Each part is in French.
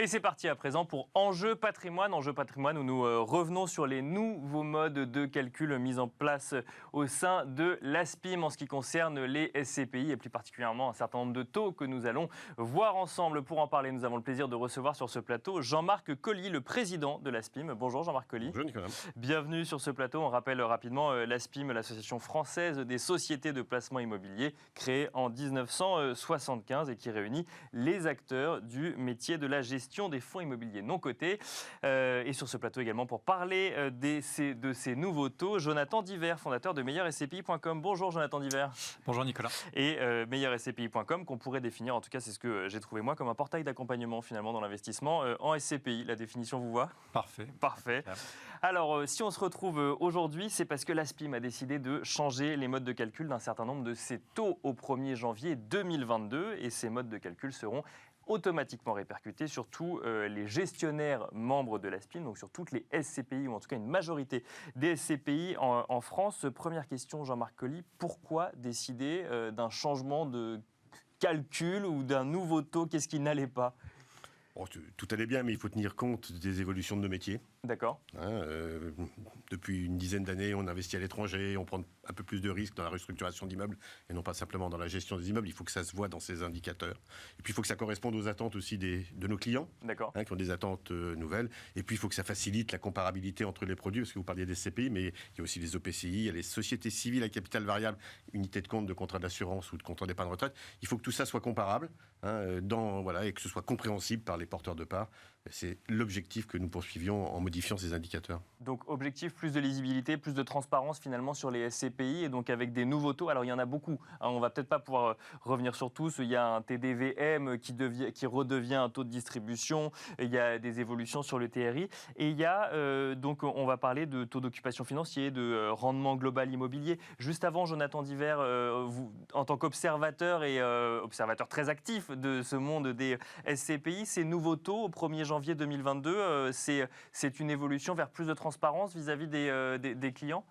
Et c'est parti à présent pour Enjeu Patrimoine. Enjeu Patrimoine où nous revenons sur les nouveaux modes de calcul mis en place au sein de l'ASPIM en ce qui concerne les SCPI et plus particulièrement un certain nombre de taux que nous allons voir ensemble. Pour en parler, nous avons le plaisir de recevoir sur ce plateau Jean-Marc Colly, le président de l'ASPIM. Bonjour Jean-Marc Colly. Bonjour Nicolas. Bienvenue sur ce plateau. On rappelle rapidement l'ASPIM, l'Association française des sociétés de placement immobilier, créée en 1975 et qui réunit les acteurs du métier de la gestion des fonds immobiliers non cotés. Et sur ce plateau également pour parler de ces nouveaux taux, Jonathan Diver, fondateur de meilleurscpi.com. Bonjour Jonathan Diver. Bonjour Nicolas. Et meilleurscpi.com qu'on pourrait définir, en tout cas c'est ce que j'ai trouvé moi, comme un portail d'accompagnement finalement dans l'investissement en SCPI. La définition vous va ? Parfait. Parfait. Alors si on se retrouve aujourd'hui, c'est parce que l'ASPIM a décidé de changer les modes de calcul d'un certain nombre de ces taux au 1er janvier 2022 et ces modes de calcul seront automatiquement répercutés sur tous les gestionnaires membres de l'ASPIM, donc sur toutes les SCPI, ou en tout cas une majorité des SCPI en France. Première question, Jean-Marc Colly, pourquoi décider d'un changement de calcul ou d'un nouveau taux ? Qu'est-ce qui n'allait pas ? Tout allait bien, mais il faut tenir compte des évolutions de nos métiers. D'accord. Depuis une dizaine d'années, on investit à l'étranger, on prend un peu plus de risques dans la restructuration d'immeubles et non pas simplement dans la gestion des immeubles. Il faut que ça se voit dans ces indicateurs. Et puis il faut que ça corresponde aux attentes aussi de nos clients, qui ont des attentes nouvelles. Et puis il faut que ça facilite la comparabilité entre les produits, parce que vous parliez des CPI, mais il y a aussi les OPCI, il y a les sociétés civiles à capital variable, unités de compte de contrat d'assurance ou de contrat d'épargne retraite. Il faut que tout ça soit comparable et que ce soit compréhensible par les porteurs de parts. C'est l'objectif que nous poursuivions en modifiant ces indicateurs. Donc objectif, plus de lisibilité, plus de transparence finalement sur les SCPI et donc avec des nouveaux taux. Alors il y en a beaucoup, on va peut-être pas pouvoir revenir sur tous. Il y a un TDVM qui redevient un taux de distribution, il y a des évolutions sur le TRI et il y a donc on va parler de taux d'occupation financier, de rendement global immobilier. Juste avant, Jonathan Diver, vous en tant qu'observateur et observateur très actif de ce monde des SCPI, ces nouveaux taux au 1er janvier 2022, c'est une évolution vers plus de transparence vis-à-vis des clients ?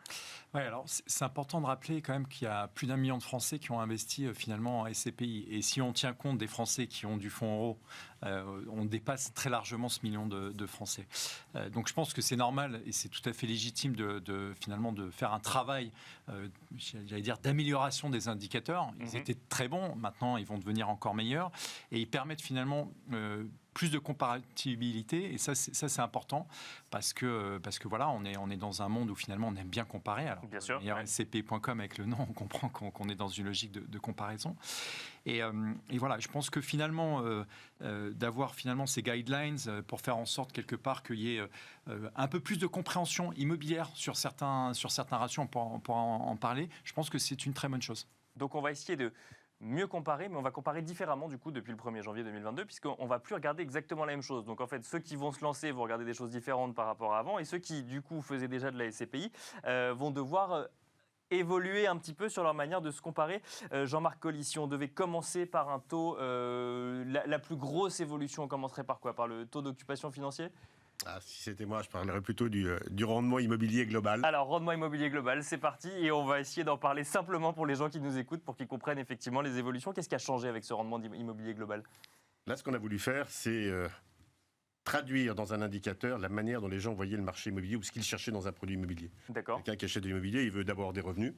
Oui, alors c'est important de rappeler quand même qu'il y a plus d'1 million de Français qui ont investi finalement en SCPI. Et si on tient compte des Français qui ont du fonds euro, on dépasse très largement ce million de Français. Donc je pense que c'est normal et c'est tout à fait légitime finalement de faire un travail, j'allais dire, d'amélioration des indicateurs. Ils étaient très bons, maintenant ils vont devenir encore meilleurs et ils permettent finalement plus de comparabilité, et ça c'est important parce que voilà, on est dans un monde où finalement on aime bien comparer. Alors, bien sûr, SCPI.com avec le nom, on comprend qu'on est dans une logique de comparaison. Et voilà, je pense que finalement d'avoir finalement ces guidelines pour faire en sorte quelque part qu'il y ait un peu plus de compréhension immobilière sur certains ratios, on pourra en parler. Je pense que c'est une très bonne chose. Donc on va essayer de mieux comparer, mais on va comparer différemment du coup depuis le 1er janvier 2022, puisqu'on ne va plus regarder exactement la même chose. Donc en fait, ceux qui vont se lancer vont regarder des choses différentes par rapport à avant, et ceux qui du coup faisaient déjà de la SCPI vont devoir évoluer un petit peu sur leur manière de se comparer. Jean-Marc Colly, si on devait commencer par un taux, la plus grosse évolution, on commencerait par quoi ? Par le taux d'occupation financier ? Si c'était moi, je parlerais plutôt du rendement immobilier global. Alors, rendement immobilier global, c'est parti. Et on va essayer d'en parler simplement pour les gens qui nous écoutent, pour qu'ils comprennent effectivement les évolutions. Qu'est-ce qui a changé avec ce rendement immobilier global ? Là, ce qu'on a voulu faire, c'est traduire dans un indicateur la manière dont les gens voyaient le marché immobilier ou ce qu'ils cherchaient dans un produit immobilier. D'accord. Quelqu'un qui achète de l'immobilier, il veut d'abord des revenus.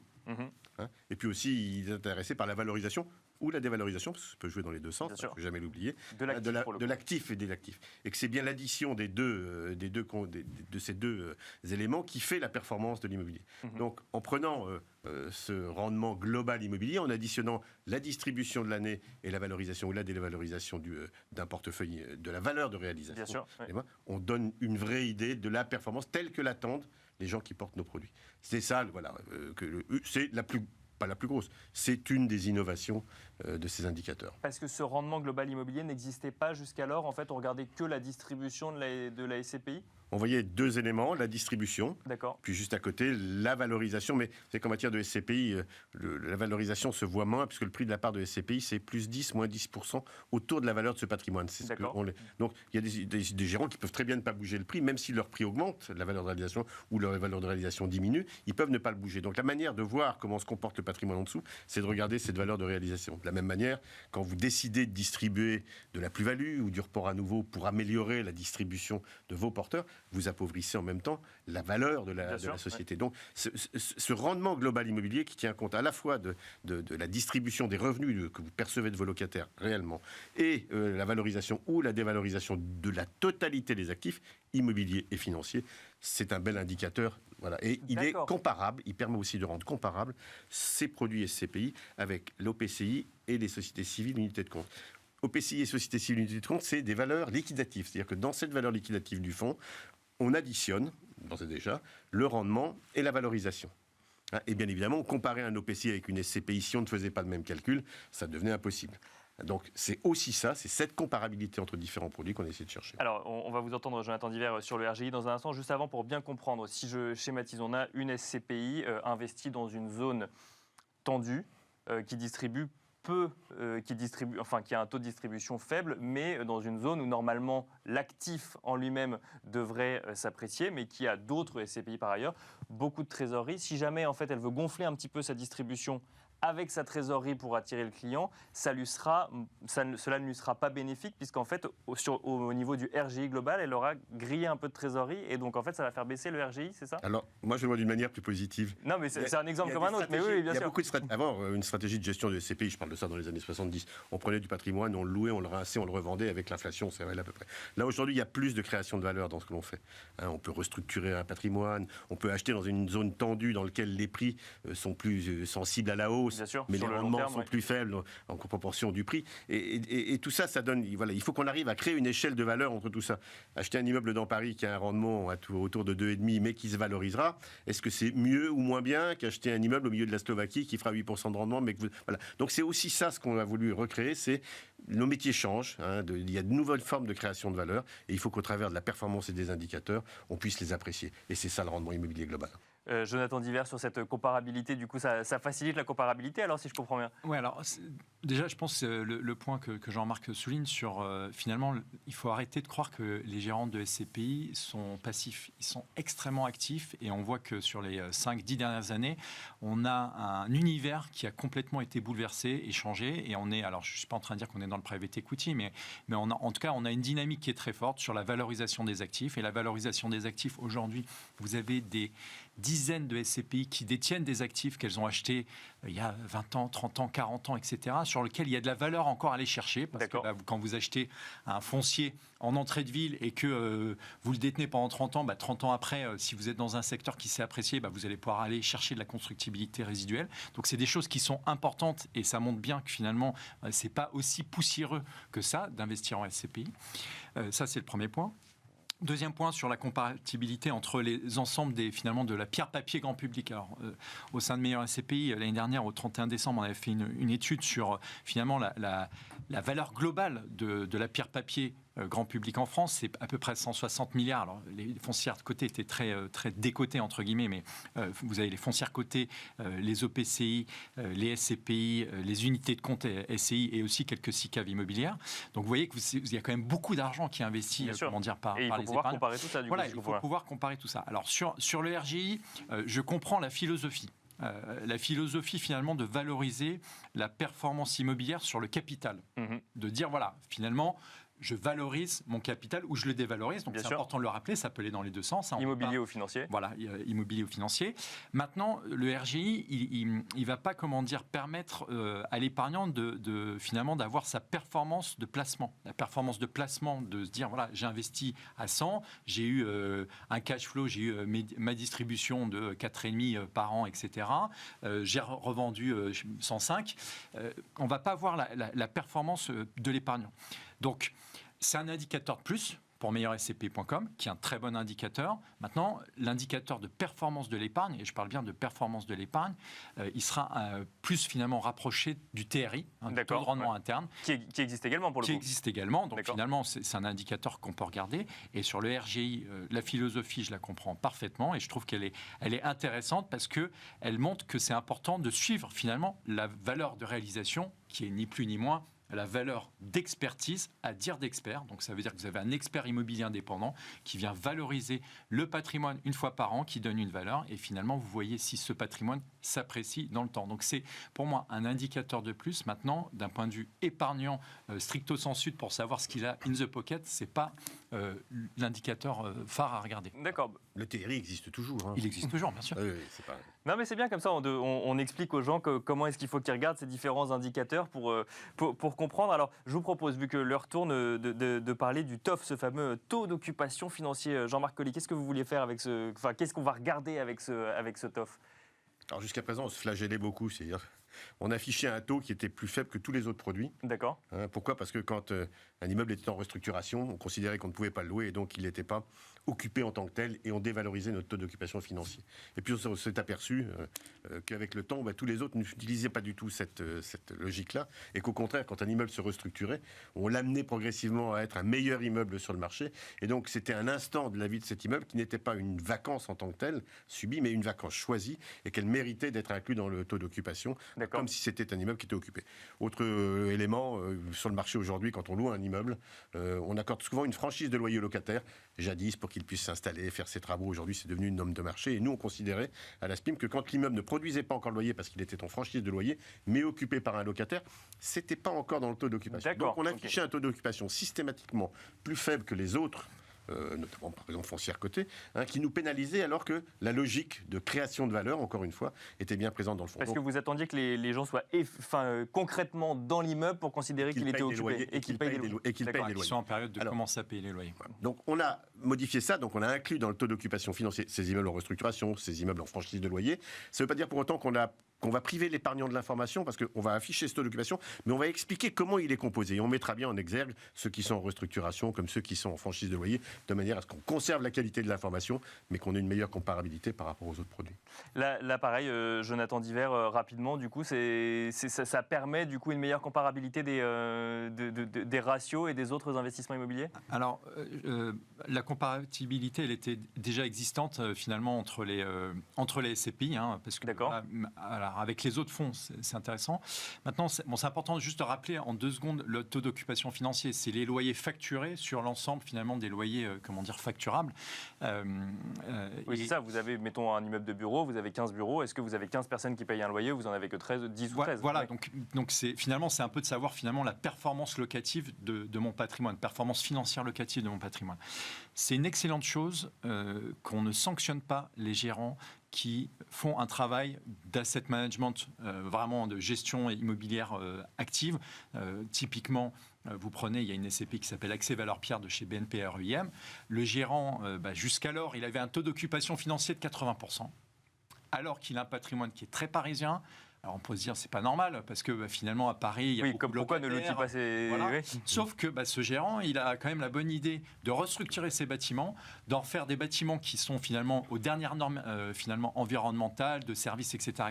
Et puis aussi, il est intéressé par la valorisation ou la dévalorisation, parce que ça peut jouer dans les deux sens, il ne faut jamais l'oublier, de l'actif et de l'actif. Et que c'est bien l'addition de ces deux éléments qui fait la performance de l'immobilier. Donc, en prenant ce rendement global immobilier, en additionnant la distribution de l'année et la valorisation ou la dévalorisation d'un portefeuille, de la valeur de réalisation, bien sûr, on donne une vraie idée de la performance telle que l'attendent les gens qui portent nos produits. C'est ça, voilà, c'est pas la plus grosse, c'est une des innovations de ces indicateurs. Parce que ce rendement global immobilier n'existait pas jusqu'alors, en fait, on regardait que la distribution de la SCPI ? on voyait deux éléments, la distribution, D'accord. puis juste à côté, la valorisation. Mais c'est qu'en matière de SCPI, la valorisation se voit moins, puisque le prix de la part de SCPI, c'est plus 10, moins 10% autour de la valeur de ce patrimoine. Donc, il y a des gérants qui peuvent très bien ne pas bouger le prix, même si leur prix augmente, la valeur de réalisation, ou leur valeur de réalisation diminue, ils peuvent ne pas le bouger. Donc, la manière de voir comment se comporte le patrimoine en dessous, c'est de regarder cette valeur de réalisation. De la même manière, quand vous décidez de distribuer de la plus-value ou du report à nouveau pour améliorer la distribution de vos porteurs, vous appauvrissez en même temps la valeur de la société. Donc, ce rendement global immobilier qui tient compte à la fois de la distribution des revenus que vous percevez de vos locataires réellement et la valorisation ou la dévalorisation de la totalité des actifs immobiliers et financiers, c'est un bel indicateur. Voilà. Et il est comparable, il permet aussi de rendre comparables ces produits SCPI avec l'OPCI et les sociétés civiles unités de compte. OPCI et sociétés civiles unités de compte, c'est des valeurs liquidatives. C'est-à-dire que dans cette valeur liquidative du fonds, on additionne, d'ores et déjà, le rendement et la valorisation. Et bien évidemment, comparer un OPCI avec une SCPI, si on ne faisait pas le même calcul, ça devenait impossible. Donc c'est aussi ça, c'est cette comparabilité entre différents produits qu'on essaie de chercher. Alors on va vous entendre, Jonathan Diver, sur le RGI dans un instant. Juste avant, pour bien comprendre, si je schématise, on a une SCPI investie dans une zone tendue qui distribue qui a un taux de distribution faible, mais dans une zone où normalement l'actif en lui-même devrait s'apprécier, mais qui a d'autres SCPI par ailleurs, beaucoup de trésorerie. Si jamais en fait elle veut gonfler un petit peu sa distribution avec sa trésorerie pour attirer le client, cela ne lui sera pas bénéfique, puisqu'en fait, au niveau du RGI global, elle aura grillé un peu de trésorerie, et donc en fait, ça va faire baisser le RGI, c'est ça ? Alors, moi, je le vois d'une manière plus positive. Non, mais c'est un exemple comme un autre, mais oui, bien sûr. Il y a beaucoup de stratégies. Avant, une stratégie de gestion de SCPI, je parle de ça dans les années 70, on prenait du patrimoine, on le louait, on le rinçait, on le revendait avec l'inflation, c'est vrai à peu près. Là, aujourd'hui, il y a plus de création de valeur dans ce que l'on fait. On peut restructurer un patrimoine, on peut acheter dans une zone tendue dans laquelle les prix sont plus sensibles à la hausse. Bien sûr, mais les rendements sont plus faibles en proportion du prix. Et tout ça, ça donne... Voilà, il faut qu'on arrive à créer une échelle de valeur entre tout ça. Acheter un immeuble dans Paris qui a un rendement autour de 2,5, mais qui se valorisera, est-ce que c'est mieux ou moins bien qu'acheter un immeuble au milieu de la Slovaquie qui fera 8% de rendement, mais voilà. Donc c'est aussi ça ce qu'on a voulu recréer, c'est nos métiers changent, il y a de nouvelles formes de création de valeur, et il faut qu'au travers de la performance et des indicateurs, on puisse les apprécier. Et c'est ça le rendement immobilier global. Jonathan Diver, sur cette comparabilité, du coup, ça facilite la comparabilité, alors, si je comprends bien ? Oui, alors, déjà, je pense que le point que Jean-Marc souligne sur, finalement, il faut arrêter de croire que les gérants de SCPI sont passifs. Ils sont extrêmement actifs, et on voit que sur les 5-10 dernières années, on a un univers qui a complètement été bouleversé et changé, et on est, alors je ne suis pas en train de dire qu'on est dans le private equity, mais en tout cas, on a une dynamique qui est très forte sur la valorisation des actifs, et la valorisation des actifs, aujourd'hui, vous avez des dizaines de SCPI qui détiennent des actifs qu'elles ont achetés il y a 20 ans, 30 ans, 40 ans, etc., sur lesquels il y a de la valeur encore à aller chercher. Parce que quand vous achetez un foncier en entrée de ville et que vous le détenez pendant 30 ans, 30 ans après, si vous êtes dans un secteur qui s'est apprécié, vous allez pouvoir aller chercher de la constructibilité résiduelle. Donc c'est des choses qui sont importantes, et ça montre bien que finalement, c'est pas aussi poussiéreux que ça d'investir en SCPI. Ça, c'est le premier point. Deuxième point, sur la compatibilité entre les ensembles finalement de la pierre papier grand public. Alors, au sein de Meilleur SCPI, l'année dernière, au 31 décembre, on avait fait une étude sur finalement la valeur globale de la pierre papier grand public en France. C'est à peu près 160 milliards. Alors, les foncières de côté étaient très décotées, entre guillemets, mais vous avez les foncières cotées, les OPCI, les SCPI, les unités de compte SCI, et aussi quelques SICAV immobilières. Donc, vous voyez qu'il y a quand même beaucoup d'argent qui est investi, par les épargnants. Comparer tout ça, Voilà, il faut pouvoir comparer tout ça. Alors, sur le RGI, je comprends la philosophie. La philosophie, finalement, de valoriser la performance immobilière sur le capital. De dire, voilà, finalement, je valorise mon capital ou je le dévalorise. Donc, c'est important de le rappeler, ça peut aller dans les deux sens. Immobilier ou financier. Voilà, immobilier ou financier. Maintenant, le RGI, il ne va pas, permettre à l'épargnant finalement d'avoir sa performance de placement. La performance de placement, de se dire, voilà, j'ai investi à 100, j'ai eu un cash flow, j'ai eu ma distribution de 4,5 par an, etc. J'ai revendu 105. On ne va pas avoir la performance de l'épargnant. Donc, c'est un indicateur de plus pour meilleurscp.com, qui est un très bon indicateur. Maintenant, l'indicateur de performance de l'épargne, et je parle bien de performance de l'épargne, il sera plus finalement rapproché du TRI, du taux de rendement interne. Qui existe également pour le coup. Qui existe également, donc finalement c'est un indicateur qu'on peut regarder. Et sur le RGI, la philosophie, je la comprends parfaitement et je trouve qu'elle est intéressante parce qu'elle montre que c'est important de suivre finalement la valeur de réalisation qui est ni plus ni moins la valeur d'expertise à dire d'expert. Donc ça veut dire que vous avez un expert immobilier indépendant qui vient valoriser le patrimoine une fois par an, qui donne une valeur et finalement vous voyez si ce patrimoine s'apprécie dans le temps. Donc c'est pour moi un indicateur de plus. Maintenant, d'un point de vue épargnant stricto sensu pour savoir ce qu'il a in the pocket, c'est pas l'indicateur phare à regarder. D'accord. Le TRI existe toujours. Hein. Il existe toujours, bien sûr. Oui, c'est pas... Non, mais c'est bien comme ça, on explique aux gens comment est-ce qu'il faut qu'ils regardent ces différents indicateurs pour comprendre. Alors, je vous propose, vu que l'heure tourne, de parler du TOF, ce fameux taux d'occupation financier. Jean-Marc Colli, qu'est-ce que vous vouliez faire avec qu'est-ce qu'on va regarder avec ce TOF ? Alors, jusqu'à présent, on se flagellait beaucoup, c'est-à-dire on affichait un taux qui était plus faible que tous les autres produits. D'accord. Pourquoi ? Parce que quand un immeuble était en restructuration, on considérait qu'on ne pouvait pas le louer et donc il n'était pas occupé en tant que tel et on dévalorisait notre taux d'occupation financier. Et puis on s'est aperçu qu'avec le temps, tous les autres n'utilisaient pas du tout cette logique-là et qu'au contraire, quand un immeuble se restructurait, on l'amenait progressivement à être un meilleur immeuble sur le marché. Et donc c'était un instant de la vie de cet immeuble qui n'était pas une vacance en tant que telle subie, mais une vacance choisie et qu'elle méritait d'être inclue dans le taux d'occupation. Comme si c'était un immeuble qui était occupé. Autre élément, sur le marché aujourd'hui, quand on loue un immeuble, on accorde souvent une franchise de loyer au locataire, jadis pour qu'il puisse s'installer, faire ses travaux. Aujourd'hui, c'est devenu une norme de marché. Et nous, on considérait à la SPIM que quand l'immeuble ne produisait pas encore le loyer parce qu'il était en franchise de loyer, mais occupé par un locataire, c'était pas encore dans le taux d'occupation. Donc on affichait un taux d'occupation systématiquement plus faible que les autres, notamment par exemple foncière cotée, qui nous pénalisait alors que la logique de création de valeur, encore une fois, était bien présente dans le fond. Parce que vous attendiez que les gens soient concrètement dans l'immeuble pour considérer qu'il était occupé et qu'ils payent des loyers. Ils sont en période de commencer à payer les loyers. Donc on a modifié ça, donc on a inclus dans le taux d'occupation financier ces immeubles en restructuration, ces immeubles en franchise de loyer. Ça ne veut pas dire pour autant qu'on va priver l'épargnant de l'information parce qu'on va afficher ce taux d'occupation, mais on va expliquer comment il est composé. Et on mettra bien en exergue ceux qui sont en restructuration comme ceux qui sont en franchise de loyer, de manière à ce qu'on conserve la qualité de l'information, mais qu'on ait une meilleure comparabilité par rapport aux autres produits. Là pareil, Jonathan Diver, rapidement, du coup, ça permet du coup une meilleure comparabilité des ratios et des autres investissements immobiliers ? Alors, la comparabilité, elle était déjà existante finalement entre les SCPI, parce que avec les autres fonds, c'est intéressant. Maintenant, c'est important juste de rappeler en 2 secondes le taux d'occupation financier. C'est les loyers facturés sur l'ensemble finalement des loyers, facturables. Oui, c'est ça. Vous avez, mettons, un immeuble de bureau, vous avez 15 bureaux. Est-ce que vous avez 15 personnes qui payent un loyer ou vous en avez que 10 ou 13 ? Voilà, donc c'est un peu de savoir finalement la performance locative de mon patrimoine, performance financière locative de mon patrimoine. C'est une excellente chose qu'on ne sanctionne pas les gérants qui font un travail d'asset management, vraiment de gestion immobilière active. Typiquement, vous prenez, il y a une SCPI qui s'appelle Accès Valeurs Pierre de chez BNP REIM. Le gérant, jusqu'alors, il avait un taux d'occupation financier de 80%, alors qu'il a un patrimoine qui est très parisien. Alors on peut se dire c'est pas normal parce que finalement à Paris il y a beaucoup de pourquoi ne l'outil pas Sauf que ce gérant il a quand même la bonne idée de restructurer ses bâtiments, d'en faire des bâtiments qui sont finalement aux dernières normes finalement environnementales, de services, etc.,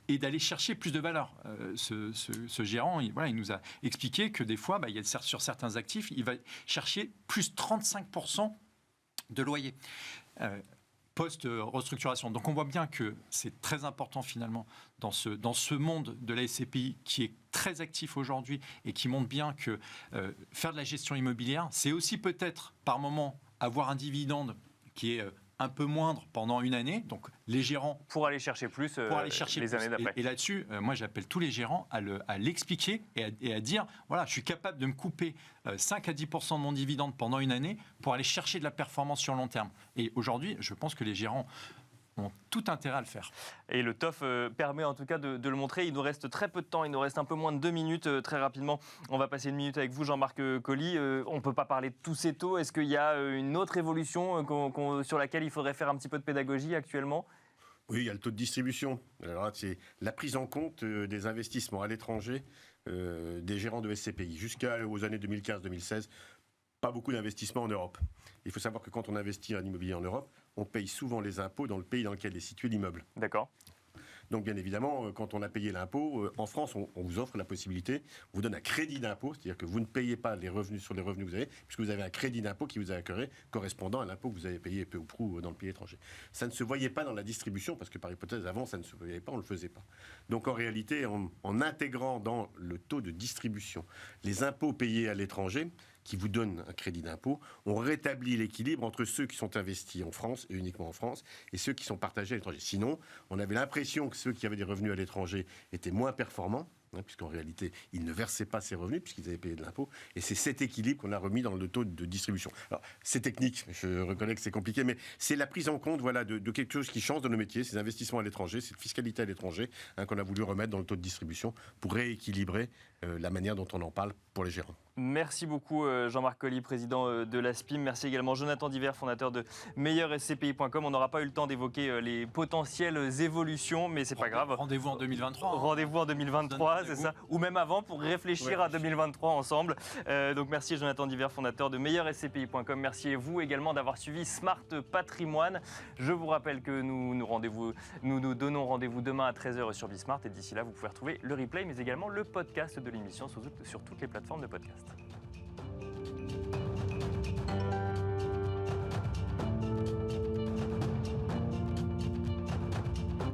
et d'aller chercher plus de valeur. Ce gérant il nous a expliqué que des fois il y a sur certains actifs il va chercher plus 35% de loyer. Post-restructuration. Donc on voit bien que c'est très important finalement dans ce monde de la SCPI qui est très actif aujourd'hui et qui montre bien que faire de la gestion immobilière, c'est aussi peut-être par moment avoir un dividende qui est un peu moindre pendant une année, donc les gérants... Pour aller chercher plus les années d'après. Et là-dessus, moi j'appelle tous les gérants à l'expliquer et à dire, voilà, je suis capable de me couper 5 à 10% de mon dividende pendant une année pour aller chercher de la performance sur le long terme. Et aujourd'hui, je pense que les gérants ont tout intérêt à le faire. Et le TOF permet en tout cas de le montrer. Il nous reste très peu de temps, il nous reste un peu moins de 2 minutes. Très rapidement, on va passer 1 minute avec vous, Jean-Marc Colli. On ne peut pas parler de tous ces taux. Est-ce qu'il y a une autre évolution sur laquelle il faudrait faire un petit peu de pédagogie actuellement ? Oui, il y a le taux de distribution. Alors, c'est la prise en compte des investissements à l'étranger des gérants de SCPI. Jusqu'aux années 2015-2016, pas beaucoup d'investissements en Europe. Il faut savoir que quand on investit en immobilier en Europe, on paye souvent les impôts dans le pays dans lequel est situé l'immeuble. D'accord. Donc bien évidemment, quand on a payé l'impôt, en France, on vous offre la possibilité, on vous donne un crédit d'impôt, c'est-à-dire que vous ne payez pas les revenus sur les revenus que vous avez, puisque vous avez un crédit d'impôt qui vous est accordé correspondant à l'impôt que vous avez payé peu ou prou dans le pays étranger. Ça ne se voyait pas dans la distribution, parce que par hypothèse, avant, ça ne se voyait pas, on ne le faisait pas. Donc en réalité, en intégrant dans le taux de distribution les impôts payés à l'étranger, qui vous donnent un crédit d'impôt, on rétablit l'équilibre entre ceux qui sont investis en France, et uniquement en France, et ceux qui sont partagés à l'étranger. Sinon, on avait l'impression que ceux qui avaient des revenus à l'étranger étaient moins performants, puisqu'en réalité, ils ne versaient pas ces revenus, puisqu'ils avaient payé de l'impôt, et c'est cet équilibre qu'on a remis dans le taux de distribution. Alors, c'est technique, je reconnais que c'est compliqué, mais c'est la prise en compte de quelque chose qui change dans nos métiers, ces investissements à l'étranger, cette fiscalité à l'étranger, qu'on a voulu remettre dans le taux de distribution pour rééquilibrer la manière dont on en parle pour les gérants. Merci beaucoup Jean-Marc Colly, président de l'ASPIM. Merci également Jonathan Diver, fondateur de meilleurscpi.com. On n'aura pas eu le temps d'évoquer les potentielles évolutions, mais c'est pas grave. Rendez-vous en 2023. Rendez-vous en 2023, c'est ça. Ou même avant pour réfléchir à 2023 ensemble. Donc merci Jonathan Diver, fondateur de meilleurscpi.com. Merci à vous également d'avoir suivi Smart Patrimoine. Je vous rappelle que nous nous donnons rendez-vous demain à 13h sur Bismart. Et d'ici là, vous pouvez retrouver le replay, mais également le podcast de l'émission sur toutes les plateformes de podcast.